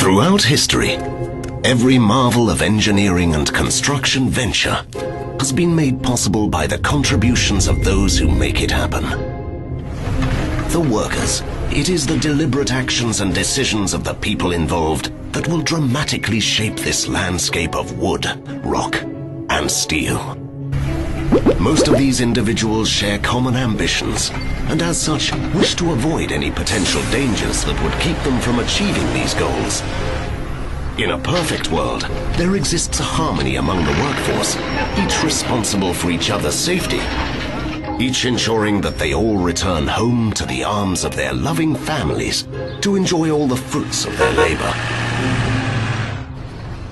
Throughout history, every marvel of engineering and construction venture has been made possible by the contributions of those who make it happen. The workers. It is the deliberate actions and decisions of the people involved that will dramatically shape this landscape of wood, rock, and steel. Most of these individuals share common ambitions, and as such wish to avoid any potential dangers that would keep them from achieving these goals. In a perfect world, there exists a harmony among the workforce, each responsible for each other's safety, each ensuring that they all return home to the arms of their loving families to enjoy all the fruits of their labor.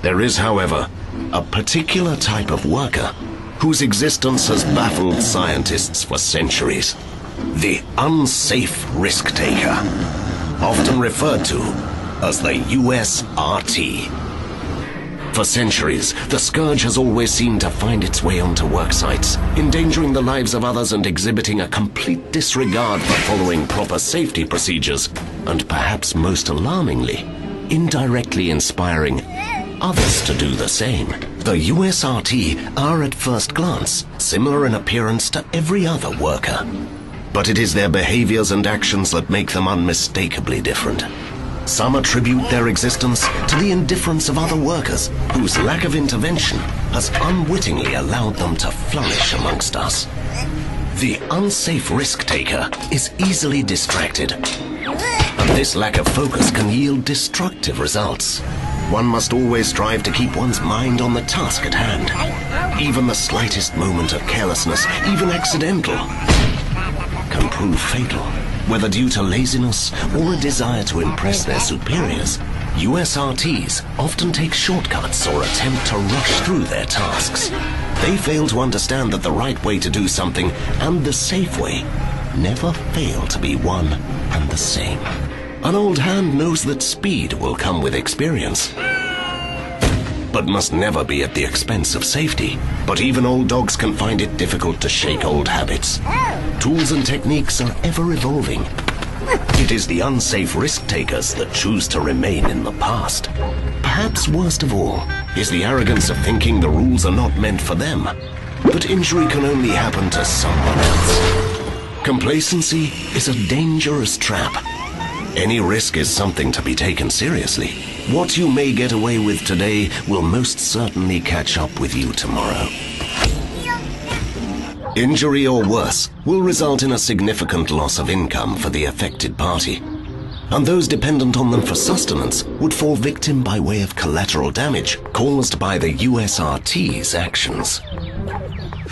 There is, however, a particular type of worker whose existence has baffled scientists for centuries. The unsafe risk-taker, often referred to as the USRT. For centuries, the scourge has always seemed to find its way onto work sites, endangering the lives of others and exhibiting a complete disregard for following proper safety procedures, and perhaps most alarmingly, indirectly inspiring others to do the same. The USRT are at first glance similar in appearance to every other worker, but it is their behaviors and actions that make them unmistakably different. Some attribute their existence to the indifference of other workers, whose lack of intervention has unwittingly allowed them to flourish amongst us. The unsafe risk-taker is easily distracted, and this lack of focus can yield destructive results. One must always strive to keep one's mind on the task at hand. Even the slightest moment of carelessness, even accidental, can prove fatal. Whether due to laziness or a desire to impress their superiors, USRTs often take shortcuts or attempt to rush through their tasks. They fail to understand that the right way to do something and the safe way never fail to be one and the same. An old hand knows that speed will come with experience, but must never be at the expense of safety. But even old dogs can find it difficult to shake old habits. Tools and techniques are ever evolving. It is the unsafe risk-takers that choose to remain in the past. Perhaps worst of all is the arrogance of thinking the rules are not meant for them, but injury can only happen to someone else. Complacency is a dangerous trap. Any risk is something to be taken seriously. What you may get away with today will most certainly catch up with you tomorrow. Injury or worse will result in a significant loss of income for the affected party, and those dependent on them for sustenance would fall victim by way of collateral damage caused by the USRT's actions.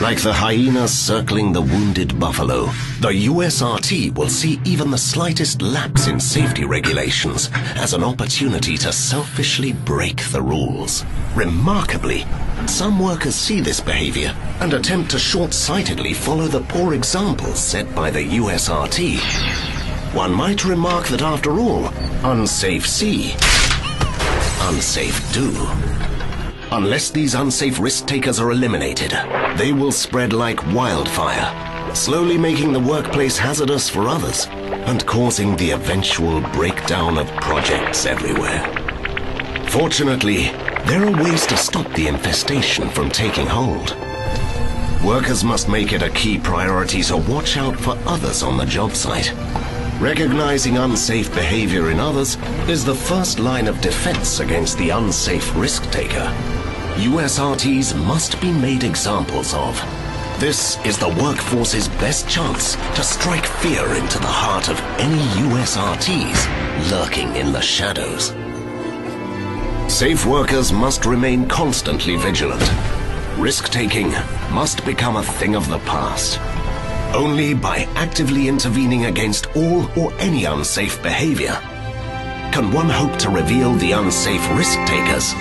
Like the hyenas circling the wounded buffalo, the USRT will see even the slightest lapse in safety regulations as an opportunity to selfishly break the rules. Remarkably, some workers see this behavior and attempt to short-sightedly follow the poor examples set by the USRT. One might remark that after all, unsafe see, unsafe do. Unless these unsafe risk-takers are eliminated, they will spread like wildfire, slowly making the workplace hazardous for others and causing the eventual breakdown of projects everywhere. Fortunately, there are ways to stop the infestation from taking hold. Workers must make it a key priority to watch out for others on the job site. Recognizing unsafe behavior in others is the first line of defense against the unsafe risk-taker. USRTs must be made examples of. This is the workforce's best chance to strike fear into the heart of any USRTs lurking in the shadows. Safe workers must remain constantly vigilant. Risk-taking must become a thing of the past. Only by actively intervening against all or any unsafe behavior can one hope to reveal the unsafe risk-takers